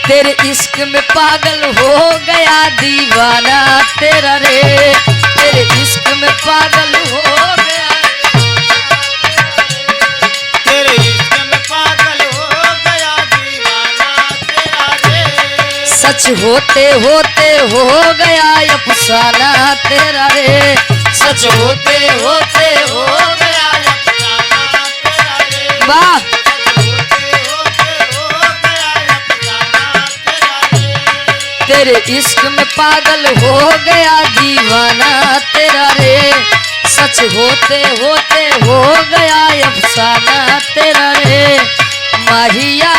तेरे इश्क में पागल हो गया दीवाना तेरा रे, तेरे इश्क में पागल हो गया, तेरे इश्क में पागल हो गया दीवाना तेरा रे। सच होते होते हो गया अफसाना तेरा रे, सच होते होते हो गया अफसाना तेरा रे। वाह। तेरे इश्क में पागल हो गया दीवाना तेरा रे, सच होते होते हो गया अफसाना तेरा रे। माहिया